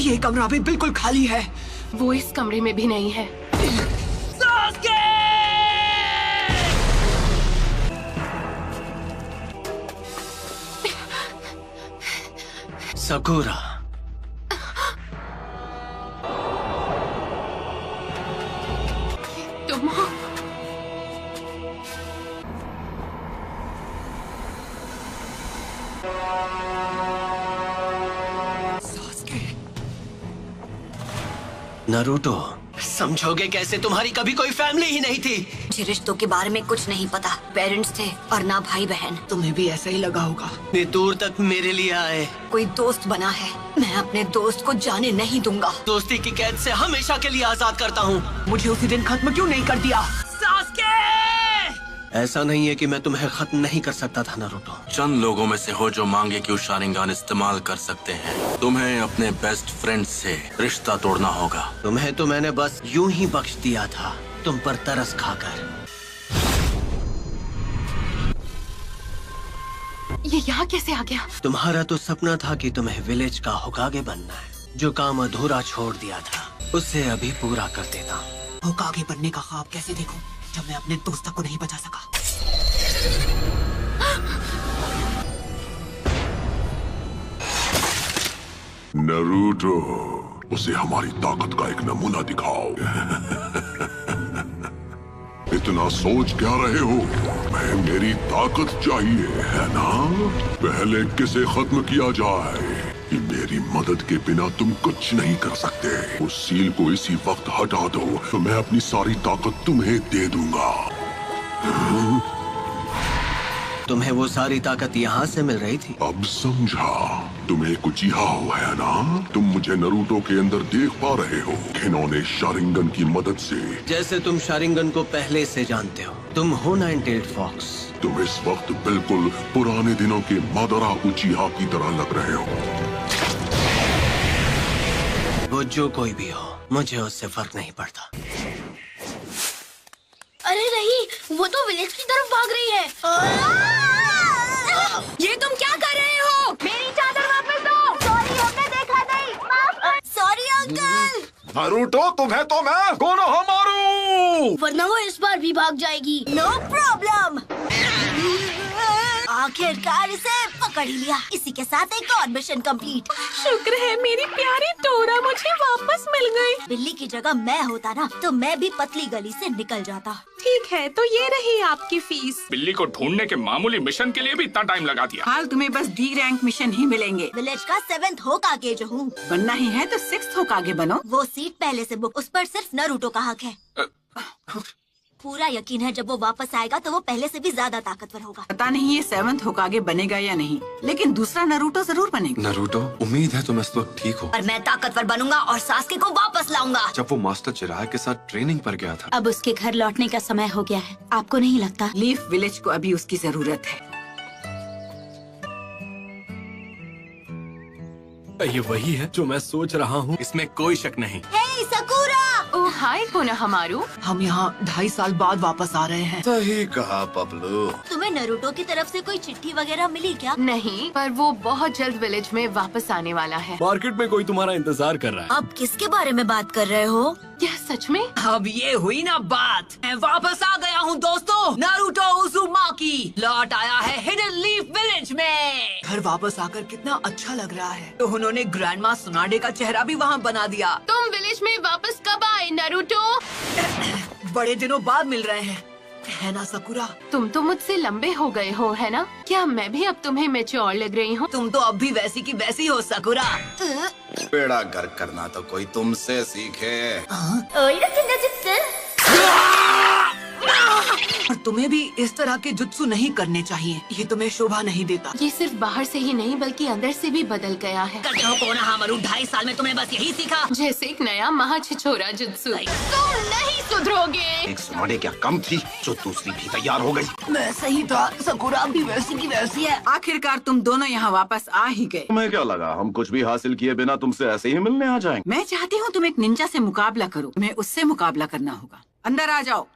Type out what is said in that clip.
ये कमरा भी बिल्कुल खाली है। वो इस कमरे में भी नहीं है। सकुरा, तुम हो? नारुतो, समझोगे कैसे? तुम्हारी कभी कोई फैमिली ही नहीं थी। मुझे रिश्तों के बारे में कुछ नहीं पता। पेरेंट्स थे और ना भाई बहन। तुम्हें भी ऐसा ही लगा होगा। इतनी दूर तक मेरे लिए आए। कोई दोस्त बना है, मैं अपने दोस्त को जाने नहीं दूंगा। दोस्ती की कैद से हमेशा के लिए आजाद करता हूँ। मुझे उसी दिन खत्म क्यों नहीं कर दिया? ऐसा नहीं है कि मैं तुम्हें खत्म नहीं कर सकता था नारुतो। चंद लोगों में से हो जो मांगे कि शारिंगान इस्तेमाल कर सकते हैं। तुम्हें अपने बेस्ट फ्रेंड से रिश्ता तोड़ना होगा। तुम्हें तो मैंने बस यूं ही बख्श दिया था, तुम पर तरस खाकर। ये यहाँ कैसे आ गया? तुम्हारा तो सपना था कि तुम्हें विलेज का होकागे बनना है। जो काम अधूरा छोड़ दिया था उसे अभी पूरा कर देता हूँ। होकागे बनने का ख्वाब कैसे देखूं जब मैं अपने दोस्त को नहीं बचा सका? नारुतो, उसे हमारी ताकत का एक नमूना दिखाओ। इतना सोच क्या रहे हो? मैं मेरी ताकत चाहिए है ना? पहले किसे खत्म किया जाए? कि मेरी मदद के बिना तुम कुछ नहीं कर सकते। उस सील को इसी वक्त हटा दो तो मैं अपनी सारी ताकत तुम्हें दे दूंगा। तुम्हें वो सारी ताकत यहाँ से मिल रही थी? अब समझा। तुम्हें कुछ हो है ना? तुम मुझे नारुतो के अंदर देख पा रहे हो। इन्होंने शारिंगन की मदद से। जैसे तुम शारिंगन को पहले से जानते हो। तुम हो नाइन-टेल्ड फॉक्स। तुम इस वक्त बिल्कुल पुराने दिनों के मादरा उचिहा की तरह लग रहे हो। वो जो कोई भी हो, मुझे उससे फर्क नहीं पड़ता। अरे नहीं, वो तो विलेज की तरफ भाग रही है। ये तुम क्या कर रहे हो? मेरी चादर वापस दो। सॉरी, हमने देखा नहीं। Sorry uncle. नारुतो, तुम्हें तो मैं कोनोहा मारू। वरना वो इस बार भी भाग जाएगी। No problem. आखिरकार इसे पकड़ ही लिया। इसी के साथ एक और मिशन कंप्लीट। शुक्र है मेरी प्यारी डोरा मुझे वापस मिल गई। बिल्ली की जगह मैं होता ना तो मैं भी पतली गली से निकल जाता। ठीक है, तो ये रही आपकी फीस। बिल्ली को ढूंढने के मामूली मिशन के लिए भी इतना टाइम लगा दिया। हाल तुम्हें बस डी रैंक मिशन ही मिलेंगे। विलेज का 7th होकागे जो हूँ। बनना ही है तो 6th होकागे बनो। वो सीट पहले से बुक, उस पर सिर्फ नारुतो का हक है। पूरा यकीन है जब वो वापस आएगा तो वो पहले से भी ज्यादा ताकतवर होगा। पता नहीं ये 7th होकागे बनेगा या नहीं, लेकिन दूसरा नारुतो जरूर बनेगा। नारुतो, उम्मीद है तुम इस वक्त ठीक हो। और मैं ताकतवर बनूंगा और सास्के को वापस लाऊंगा। जब वो मास्टर चिराग के साथ ट्रेनिंग पर गया था। अब उसके घर लौटने का समय हो गया है। आपको नहीं लगता? लीफ विलेज को अभी उसकी जरूरत है। ये वही है जो मैं सोच रहा हूँ। इसमें कोई शक नहीं। हे सकुरा! ओह हाय कोनोहामारू। हम यहाँ 2.5 साल बाद वापस आ रहे हैं। सही कहा पपलू। तुम्हें नारुतो की तरफ से कोई चिट्ठी वगैरह मिली क्या? नहीं, पर वो बहुत जल्द विलेज में वापस आने वाला है। मार्केट में कोई तुम्हारा इंतजार कर रहा है। आप किसके बारे में बात कर रहे हो? क्या सच में? अब ये हुई ना बात। मैं वापस आ गया हूँ दोस्तों। नारुतो उज़ुमाकी लौट आया है हिडन लीफ विलेज में। घर वापस आकर कितना अच्छा लग रहा है। तो उन्होंने ग्रैंडमा सुनाडे का चेहरा भी वहाँ बना दिया। तुम विलेज में वापस कब आए नारुतो? बड़े दिनों बाद मिल रहे हैं, है ना सकुरा? तुम तो मुझसे लंबे हो गए हो, है ना? क्या मैं भी अब तुम्हें मैच्योर लग रही हूँ? तुम तो अब भी वैसी की वैसी हो सकुरा। बेड़ा गर्क करना तो कोई तुमसे सीखे। और तुम्हें भी इस तरह के जुत्सु नहीं करने चाहिए। ये तुम्हें शोभा नहीं देता। ये सिर्फ बाहर से ही नहीं बल्कि अंदर से भी बदल गया है। करते हो कोनोहामारू, 2.5 साल में तुमने बस यही सीखा। जैसे एक नया महाछिछोरा जुत्सु। तुम नहीं सुधरोगे। एक सुनाडे क्या कम थी जो दूसरी भी तैयार हो गई। मैं सही था, सकुरा भी वैसी की वैसी है। आखिरकार तुम दोनों यहाँ वापस आ ही गए। तुम्हें क्या लगा हम कुछ भी हासिल किए बिना तुमसे ऐसे ही मिलने आ जाएंगे? मैं चाहती हूँ तुम एक निंजा से मुकाबला करो। तुम्हें उससे मुकाबला करना होगा। अंदर आ जाओ।